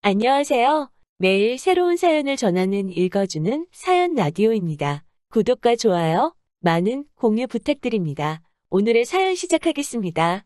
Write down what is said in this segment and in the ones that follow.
안녕하세요. 매일 새로운 사연을 전하는 읽어주는 사연 라디오입니다. 구독과 좋아요, 많은 공유 부탁드립니다. 오늘의 사연 시작하겠습니다.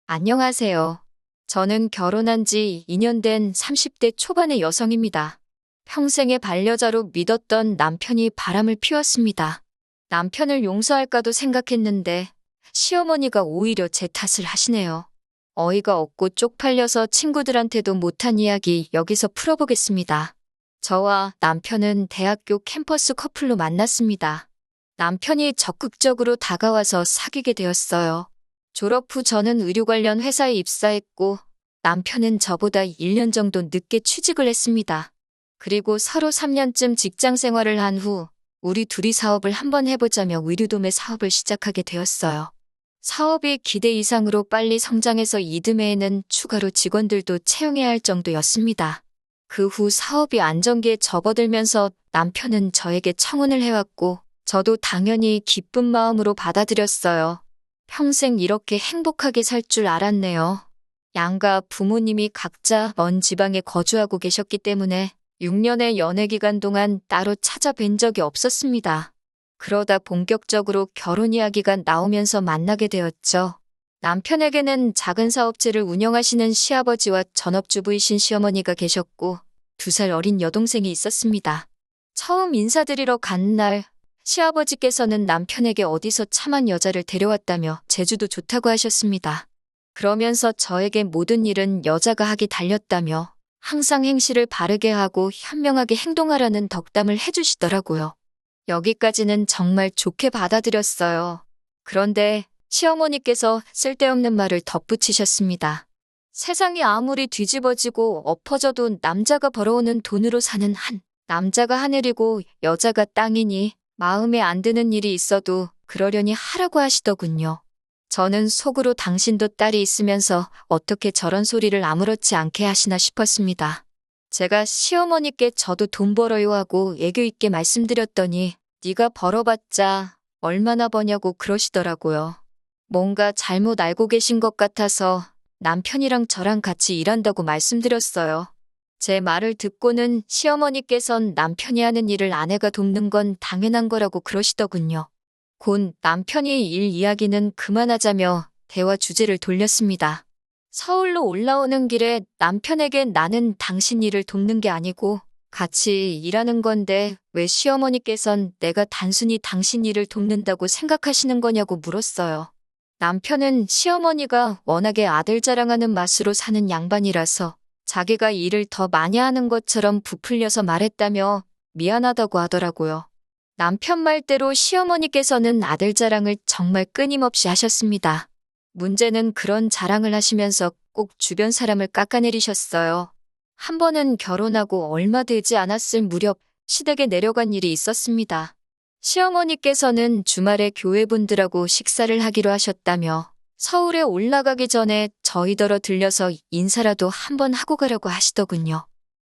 안녕하세요. 저는 결혼한 지 2년 된 30대 초반의 여성입니다. 평생의 반려자로 믿었던 남편이 바람을 피웠습니다. 남편을 용서할까도 생각했는데 시어머니가 오히려 제 탓을 하시네요. 어이가 없고 쪽팔려서 친구들한테도 못한 이야기 여기서 풀어보겠습니다. 저와 남편은 대학교 캠퍼스 커플로 만났습니다. 남편이 적극적으로 다가와서 사귀게 되었어요. 졸업 후 저는 의료 관련 회사에 입사했고 남편은 저보다 1년 정도 늦게 취직을 했습니다. 그리고 서로 3년쯤 직장 생활을 한 후 우리 둘이 사업을 한번 해보자며 의류도매 사업을 시작하게 되었어요. 사업이 기대 이상으로 빨리 성장해서 이듬해에는 추가로 직원들도 채용해야 할 정도였습니다. 그 후 사업이 안정기에 접어들면서 남편은 저에게 청혼을 해왔고 저도 당연히 기쁜 마음으로 받아들였어요. 평생 이렇게 행복하게 살 줄 알았네요. 양가 부모님이 각자 먼 지방에 거주하고 계셨기 때문에 6년의 연애 기간 동안 따로 찾아뵌 적이 없었습니다. 그러다 본격적으로 결혼 이야기가 나오면서 만나게 되었죠. 남편에게는 작은 사업체를 운영하시는 시아버지와 전업주부이신 시어머니가 계셨고 2살 어린 여동생이 있었습니다. 처음 인사드리러 간 날 시아버지께서는 남편에게 어디서 참한 여자를 데려왔다며 제주도 좋다고 하셨습니다. 그러면서 저에게 모든 일은 여자가 하기 달렸다며 항상 행실을 바르게 하고 현명하게 행동하라는 덕담을 해주시더라고요. 여기까지는 정말 좋게 받아들였어요. 그런데 시어머니께서 쓸데없는 말을 덧붙이셨습니다. 세상이 아무리 뒤집어지고 엎어져도 남자가 벌어오는 돈으로 사는 한 남자가 하늘이고 여자가 땅이니 마음에 안 드는 일이 있어도 그러려니 하라고 하시더군요. 저는 속으로 당신도 딸이 있으면서 어떻게 저런 소리를 아무렇지 않게 하시나 싶었습니다. 제가 시어머니께 저도 돈 벌어요 하고 애교 있게 말씀드렸더니 네가 벌어봤자 얼마나 버냐고 그러시더라고요. 뭔가 잘못 알고 계신 것 같아서 남편이랑 저랑 같이 일한다고 말씀드렸어요. 제 말을 듣고는 시어머니께선 남편이 하는 일을 아내가 돕는 건 당연한 거라고 그러시더군요. 곧 남편이 일 이야기는 그만하자며 대화 주제를 돌렸습니다. 서울로 올라오는 길에 남편에게 나는 당신 일을 돕는 게 아니고 같이 일하는 건데 왜 시어머니께선 내가 단순히 당신 일을 돕는다고 생각하시는 거냐고 물었어요. 남편은 시어머니가 워낙에 아들 자랑하는 맛으로 사는 양반이라서 자기가 일을 더 많이 하는 것처럼 부풀려서 말했다며 미안하다고 하더라고요. 남편 말대로 시어머니께서는 아들 자랑을 정말 끊임없이 하셨습니다. 문제는 그런 자랑을 하시면서 꼭 주변 사람을 깎아내리셨어요. 한 번은 결혼하고 얼마 되지 않았을 무렵 시댁에 내려간 일이 있었습니다. 시어머니께서는 주말에 교회분들하고 식사를 하기로 하셨다며 서울에 올라가기 전에 저희더러 들려서 인사라도 한번 하고 가려고 하시더군요.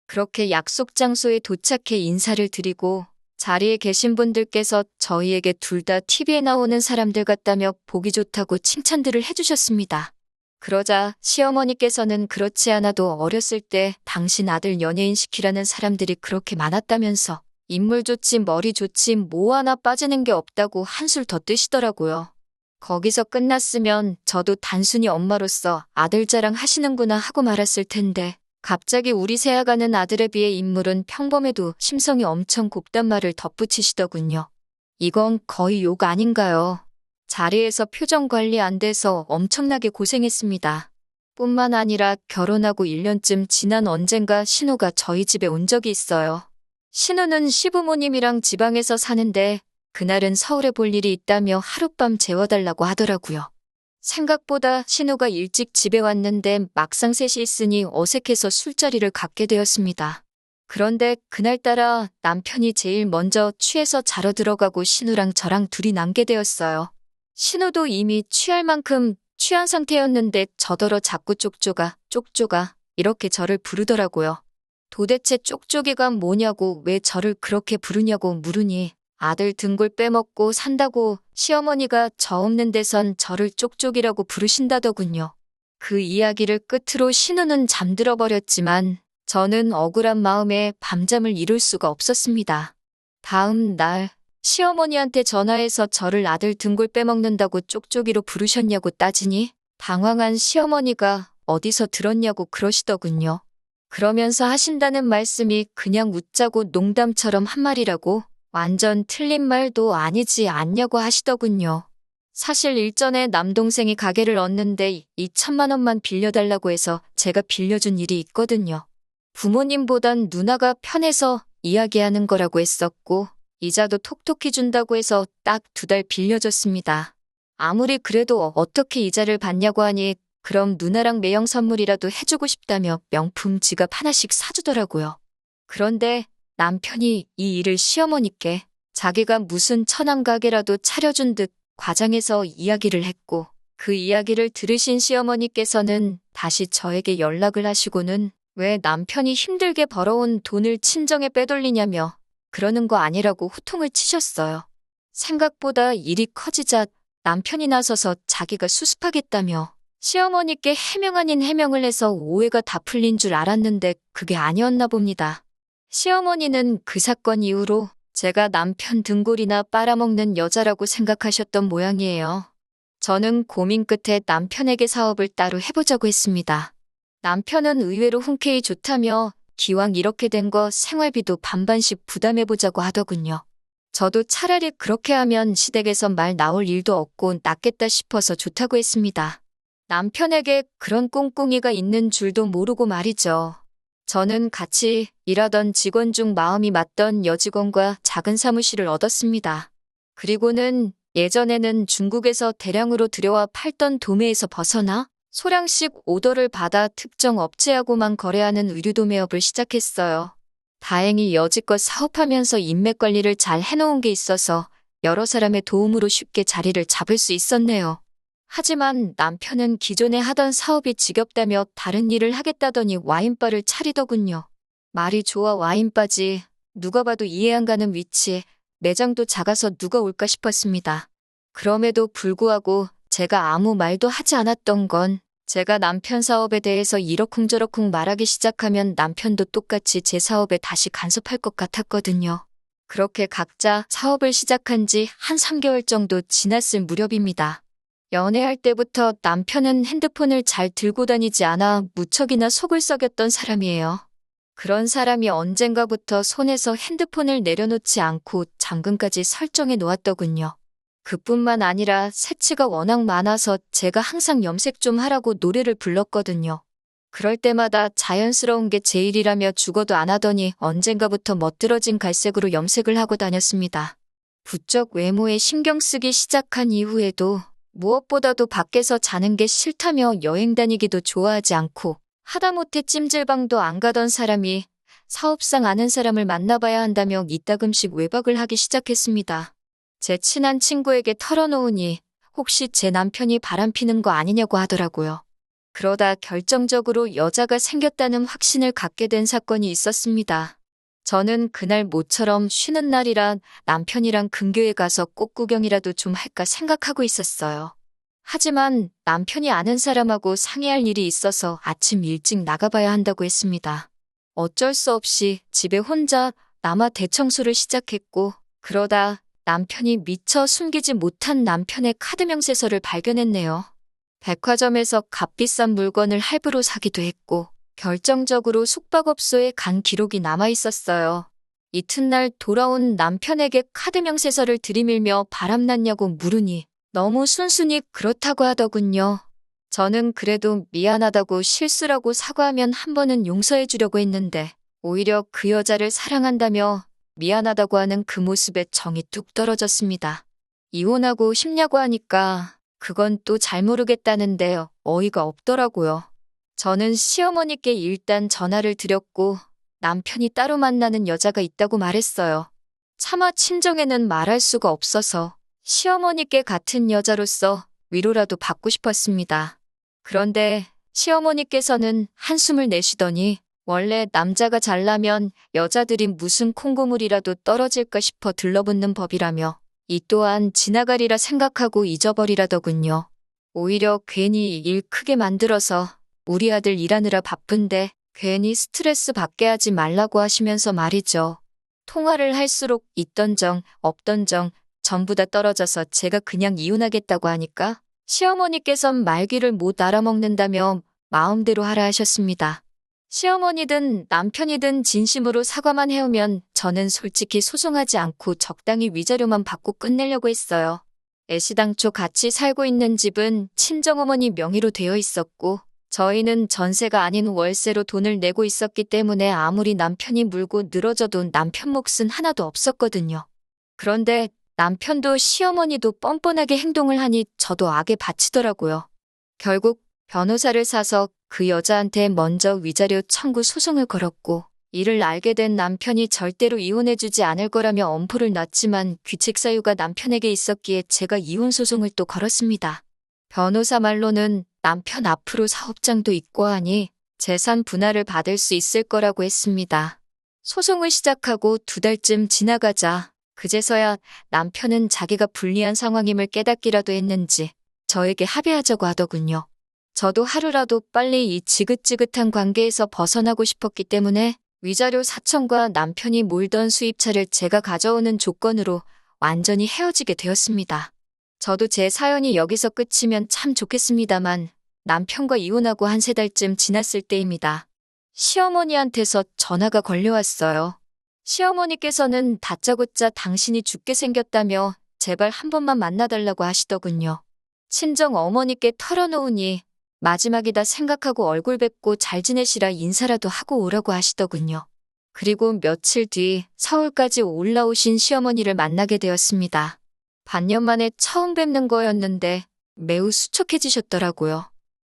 그렇게 약속 장소에 도착해 인사를 드리고 자리에 계신 분들께서 저희에게 둘 다 TV에 나오는 사람들 같다며 보기 좋다고 칭찬들을 해주셨습니다. 그러자 시어머니께서는 그렇지 않아도 어렸을 때 당신 아들 연예인 시키라는 사람들이 그렇게 많았다면서 인물 좋지 머리 좋지 뭐 하나 빠지는 게 없다고 한술 더 뜨시더라고요. 거기서 끝났으면 저도 단순히 엄마로서 아들 자랑 하시는구나 하고 말았을 텐데 갑자기 우리 새아가는 아들에 비해 인물은 평범해도 심성이 엄청 곱단 말을 덧붙이시더군요. 이건 거의 욕 아닌가요? 자리에서 표정 관리 안 돼서 엄청나게 고생했습니다. 뿐만 아니라 결혼하고 1년쯤 지난 언젠가 신우가 저희 집에 온 적이 있어요. 신우는 시부모님이랑 지방에서 사는데 그날은 서울에 볼 일이 있다며 하룻밤 재워달라고 하더라고요. 생각보다 신우가 일찍 집에 왔는데 막상 셋이 있으니 어색해서 술자리를 갖게 되었습니다. 그런데 그날따라 남편이 제일 먼저 취해서 자러 들어가고 신우랑 저랑 둘이 남게 되었어요. 신우도 이미 취할 만큼 취한 상태였는데 저더러 자꾸 쪽쪽아, 쪽쪽아 이렇게 저를 부르더라고요. 도대체 쪽쪽이가 뭐냐고 왜 저를 그렇게 부르냐고 물으니 아들 등골 빼먹고 산다고 시어머니가 저 없는 데선 저를 쪽쪽이라고 부르신다더군요. 그 이야기를 끝으로 신우는 잠들어 버렸지만 저는 억울한 마음에 밤잠을 이룰 수가 없었습니다. 다음 날 시어머니한테 전화해서 저를 아들 등골 빼먹는다고 쪽쪽이로 부르셨냐고 따지니 당황한 시어머니가 어디서 들었냐고 그러시더군요. 그러면서 하신다는 말씀이 그냥 웃자고 농담처럼 한 말이라고 완전 틀린 말도 아니지 않냐고 하시더군요. 사실 일전에 남동생이 가게를 얻는데 2천만 원만 빌려달라고 해서 제가 빌려준 일이 있거든요. 부모님보단 누나가 편해서 이야기하는 거라고 했었고 이자도 톡톡히 준다고 해서 딱 2달 빌려줬습니다. 아무리 그래도 어떻게 이자를 받냐고 하니 그럼 누나랑 매형 선물이라도 해주고 싶다며 명품 지갑 하나씩 사주더라고요. 그런데 남편이 이 일을 시어머니께 자기가 무슨 처남 가게라도 차려준 듯 과장해서 이야기를 했고 그 이야기를 들으신 시어머니께서는 다시 저에게 연락을 하시고는 왜 남편이 힘들게 벌어온 돈을 친정에 빼돌리냐며 그러는 거 아니라고 호통을 치셨어요. 생각보다 일이 커지자 남편이 나서서 자기가 수습하겠다며 시어머니께 해명 아닌 해명을 해서 오해가 다 풀린 줄 알았는데 그게 아니었나 봅니다. 시어머니는 그 사건 이후로 제가 남편 등골이나 빨아먹는 여자라고 생각하셨던 모양이에요. 저는 고민 끝에 남편에게 사업을 따로 해보자고 했습니다. 남편은 의외로 흔쾌히 좋다며 기왕 이렇게 된 거 생활비도 반반씩 부담해보자고 하더군요. 저도 차라리 그렇게 하면 시댁에서 말 나올 일도 없고 낫겠다 싶어서 좋다고 했습니다. 남편에게 그런 꿍꿍이가 있는 줄도 모르고 말이죠. 저는 같이 일하던 직원 중 마음이 맞던 여직원과 작은 사무실을 얻었습니다. 그리고는 예전에는 중국에서 대량으로 들여와 팔던 도매에서 벗어나 소량씩 오더를 받아 특정 업체하고만 거래하는 의류 도매업을 시작했어요. 다행히 여지껏 사업하면서 인맥 관리를 잘 해놓은 게 있어서 여러 사람의 도움으로 쉽게 자리를 잡을 수 있었네요. 하지만 남편은 기존에 하던 사업이 지겹다며 다른 일을 하겠다더니 와인바를 차리더군요. 말이 좋아 와인바지. 누가 봐도 이해 안 가는 위치에 매장도 작아서 누가 올까 싶었습니다. 그럼에도 불구하고 제가 아무 말도 하지 않았던 건 제가 남편 사업에 대해서 이러쿵저러쿵 말하기 시작하면 남편도 똑같이 제 사업에 다시 간섭할 것 같았거든요. 그렇게 각자 사업을 시작한 지 한 3개월 정도 지났을 무렵입니다. 연애할 때부터 남편은 핸드폰을 잘 들고 다니지 않아 무척이나 속을 썩였던 사람이에요. 그런 사람이 언젠가부터 손에서 핸드폰을 내려놓지 않고 잠금까지 설정해 놓았더군요. 그뿐만 아니라 새치가 워낙 많아서 제가 항상 염색 좀 하라고 노래를 불렀거든요. 그럴 때마다 자연스러운 게 제일이라며 죽어도 안 하더니 언젠가부터 멋들어진 갈색으로 염색을 하고 다녔습니다. 부쩍 외모에 신경 쓰기 시작한 이후에도 무엇보다도 밖에서 자는 게 싫다며 여행 다니기도 좋아하지 않고 하다못해 찜질방도 안 가던 사람이 사업상 아는 사람을 만나봐야 한다며 이따금씩 외박을 하기 시작했습니다. 제 친한 친구에게 털어놓으니 혹시 제 남편이 바람피는 거 아니냐고 하더라고요. 그러다 결정적으로 여자가 생겼다는 확신을 갖게 된 사건이 있었습니다. 저는 그날 모처럼 쉬는 날이라 남편이랑 근교에 가서 꽃구경이라도 좀 할까 생각하고 있었어요. 하지만 남편이 아는 사람하고 상의할 일이 있어서 아침 일찍 나가봐야 한다고 했습니다. 어쩔 수 없이 집에 혼자 남아 대청소를 시작했고 그러다 남편이 미처 숨기지 못한 남편의 카드 명세서를 발견했네요. 백화점에서 값비싼 물건을 할부로 사기도 했고 결정적으로 숙박업소에 간 기록이 남아 있었어요. 이튿날 돌아온 남편에게 카드 명세서를 들이밀며 바람났냐고 물으니 너무 순순히 그렇다고 하더군요. 저는 그래도 미안하다고 실수라고 사과하면 한 번은 용서해 주려고 했는데 오히려 그 여자를 사랑한다며 미안하다고 하는 그 모습에 정이 뚝 떨어졌습니다. 이혼하고 싶냐고 하니까 그건 또 잘 모르겠다는데 어이가 없더라고요. 저는 시어머니께 일단 전화를 드렸고 남편이 따로 만나는 여자가 있다고 말했어요. 차마 친정에는 말할 수가 없어서 시어머니께 같은 여자로서 위로라도 받고 싶었습니다. 그런데 시어머니께서는 한숨을 내쉬더니 원래 남자가 잘나면 여자들이 무슨 콩고물이라도 떨어질까 싶어 들러붙는 법이라며 이 또한 지나가리라 생각하고 잊어버리라더군요. 오히려 괜히 일 크게 만들어서 우리 아들 일하느라 바쁜데 괜히 스트레스 받게 하지 말라고 하시면서 말이죠. 통화를 할수록 있던 정, 없던 정, 전부 다 떨어져서 제가 그냥 이혼하겠다고 하니까 시어머니께선 말귀를 못 알아먹는다며 마음대로 하라 하셨습니다. 시어머니든 남편이든 진심으로 사과만 해오면 저는 솔직히 소송하지 않고 적당히 위자료만 받고 끝내려고 했어요. 애시당초 같이 살고 있는 집은 친정어머니 명의로 되어 있었고 저희는 전세가 아닌 월세로 돈을 내고 있었기 때문에 아무리 남편이 물고 늘어져도 남편 몫은 하나도 없었거든요. 그런데 남편도 시어머니도 뻔뻔하게 행동을 하니 저도 악에 바치더라고요. 결국 변호사를 사서 그 여자한테 먼저 위자료 청구 소송을 걸었고 이를 알게 된 남편이 절대로 이혼해주지 않을 거라며 엄포를 놨지만 귀책 사유가 남편에게 있었기에 제가 이혼 소송을 또 걸었습니다. 변호사 말로는 남편 앞으로 사업장도 있고 하니 재산 분할을 받을 수 있을 거라고 했습니다. 소송을 시작하고 2달쯤 지나가자 그제서야 남편은 자기가 불리한 상황임을 깨닫기라도 했는지 저에게 합의하자고 하더군요. 저도 하루라도 빨리 이 지긋지긋한 관계에서 벗어나고 싶었기 때문에 위자료 4천과 남편이 몰던 수입차를 제가 가져오는 조건으로 완전히 헤어지게 되었습니다. 저도 제 사연이 여기서 끝이면 참 좋겠습니다만 남편과 이혼하고 한 3달쯤 지났을 때입니다. 시어머니한테서 전화가 걸려왔어요. 시어머니께서는 다짜고짜 당신이 죽게 생겼다며 제발 한 번만 만나달라고 하시더군요. 친정 어머니께 털어놓으니 마지막이다 생각하고 얼굴 뵙고 잘 지내시라 인사라도 하고 오라고 하시더군요. 그리고 며칠 뒤 서울까지 올라오신 시어머니를 만나게 되었습니다. 반년 만에 처음 뵙는 거였는데 매우 수척해지셨더라고요.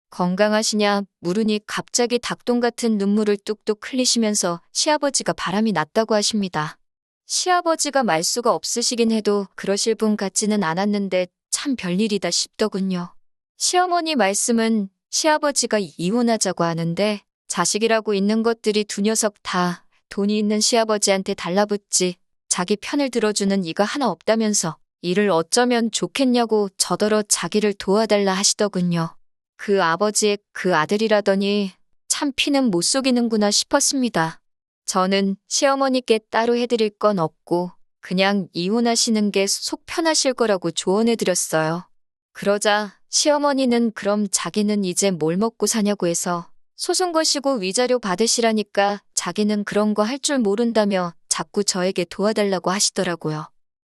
건강하시냐 물으니 갑자기 닭똥 같은 눈물을 뚝뚝 흘리시면서 시아버지가 바람이 났다고 하십니다. 시아버지가 말수가 없으시긴 해도 그러실 분 같지는 않았는데 참 별일이다 싶더군요. 시어머니 말씀은 시아버지가 이혼하자고 하는데 자식이라고 있는 것들이 두 녀석 다 돈이 있는 시아버지한테 달라붙지 자기 편을 들어주는 이가 하나 없다면서 이를 어쩌면 좋겠냐고 저더러 자기를 도와달라 하시더군요. 그 아버지의 그 아들이라더니 참 피는 못 속이는구나 싶었습니다. 저는 시어머니께 따로 해드릴 건 없고 그냥 이혼하시는 게 속 편하실 거라고 조언해드렸어요. 그러자 시어머니는 그럼 자기는 이제 뭘 먹고 사냐고 해서 소송 거시고 위자료 받으시라니까 자기는 그런 거 할 줄 모른다며 자꾸 저에게 도와달라고 하시더라고요.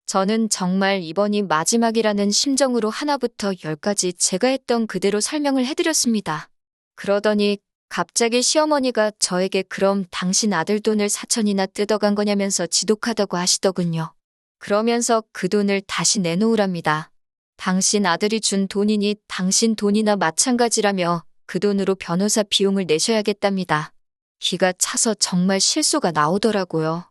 저는 정말 이번이 마지막이라는 심정으로 하나부터 10까지 제가 했던 그대로 설명을 해드렸습니다. 그러더니 갑자기 시어머니가 저에게 그럼 당신 아들 돈을 4천이나 뜯어간 거냐면서 지독하다고 하시더군요. 그러면서 그 돈을 다시 내놓으랍니다. 당신 아들이 준 돈이니 당신 돈이나 마찬가지라며 그 돈으로 변호사 비용을 내셔야겠답니다. 기가 차서 정말 실소가 나오더라고요.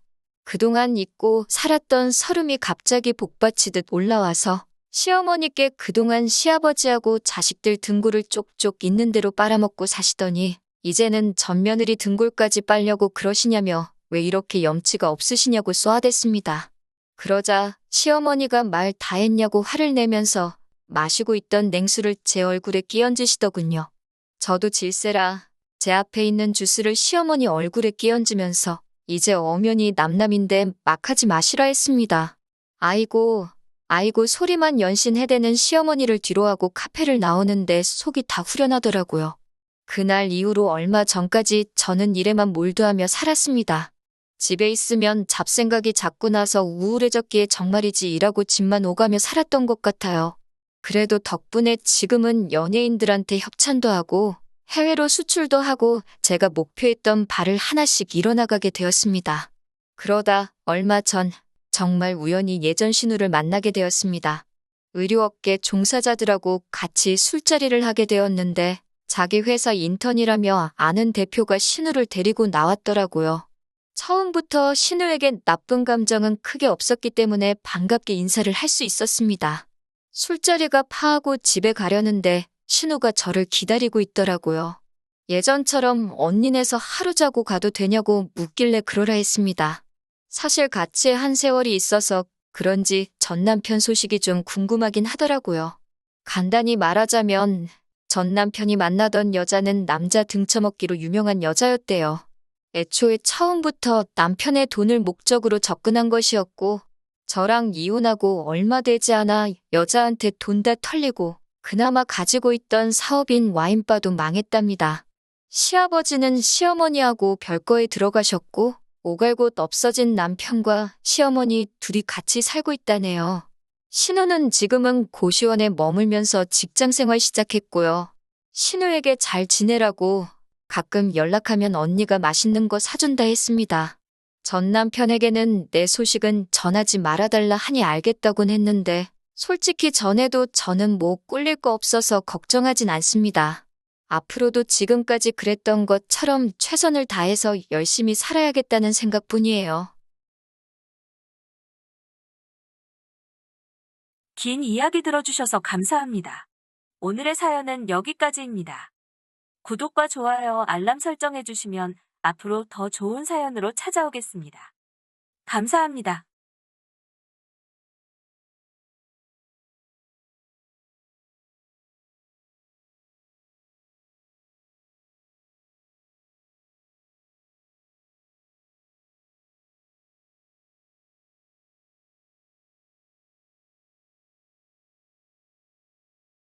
그동안 잊고 살았던 서름이 갑자기 복받치듯 올라와서 시어머니께 그동안 시아버지하고 자식들 등골을 쪽쪽 있는 대로 빨아먹고 사시더니 이제는 전며느리 등골까지 빨려고 그러시냐며 왜 이렇게 염치가 없으시냐고 쏘아댔습니다. 그러자 시어머니가 말 다 했냐고 화를 내면서 마시고 있던 냉수를 제 얼굴에 끼얹으시더군요. 저도 질세라 제 앞에 있는 주스를 시어머니 얼굴에 끼얹으면서 이제 엄연히 남남인데 막 하지 마시라 했습니다. 아이고 소리만 연신해대는 시어머니를 뒤로하고 카페를 나오는데 속이 다 후련하더라고요. 그날 이후로 얼마 전까지 저는 일에만 몰두하며 살았습니다. 집에 있으면 잡생각이 자꾸 나서 우울해졌기에 정말이지 일하고 집만 오가며 살았던 것 같아요. 그래도 덕분에 지금은 연예인들한테 협찬도 하고 해외로 수출도 하고 제가 목표했던 바를 하나씩 이뤄나가게 되었습니다. 그러다 얼마 전 정말 우연히 예전 신우를 만나게 되었습니다. 의료업계 종사자들하고 같이 술자리를 하게 되었는데 자기 회사 인턴이라며 아는 대표가 신우를 데리고 나왔더라고요. 처음부터 신우에겐 나쁜 감정은 크게 없었기 때문에 반갑게 인사를 할 수 있었습니다. 술자리가 파하고 집에 가려는데 신우가 저를 기다리고 있더라고요. 예전처럼 언니네서 하루 자고 가도 되냐고 묻길래 그러라 했습니다. 사실 같이 한 세월이 있어서 그런지 전 남편 소식이 좀 궁금하긴 하더라고요. 간단히 말하자면 전 남편이 만나던 여자는 남자 등쳐먹기로 유명한 여자였대요. 애초에 처음부터 남편의 돈을 목적으로 접근한 것이었고, 저랑 이혼하고 얼마 되지 않아 여자한테 돈 다 털리고, 그나마 가지고 있던 사업인 와인바도 망했답니다. 시아버지는 시어머니하고 별거에 들어가셨고, 오갈 곳 없어진 남편과 시어머니 둘이 같이 살고 있다네요. 신우는 지금은 고시원에 머물면서 직장생활 시작했고요. 신우에게 잘 지내라고 가끔 연락하면 언니가 맛있는 거 사준다 했습니다. 전 남편에게는 내 소식은 전하지 말아달라 하니 알겠다곤 했는데 솔직히 전에도 저는 뭐 꿀릴 거 없어서 걱정하진 않습니다. 앞으로도 지금까지 그랬던 것처럼 최선을 다해서 열심히 살아야겠다는 생각뿐이에요. 긴 이야기 들어주셔서 감사합니다. 오늘의 사연은 여기까지입니다. 구독과 좋아요, 알람 설정해주시면 앞으로 더 좋은 사연으로 찾아오겠습니다. 감사합니다.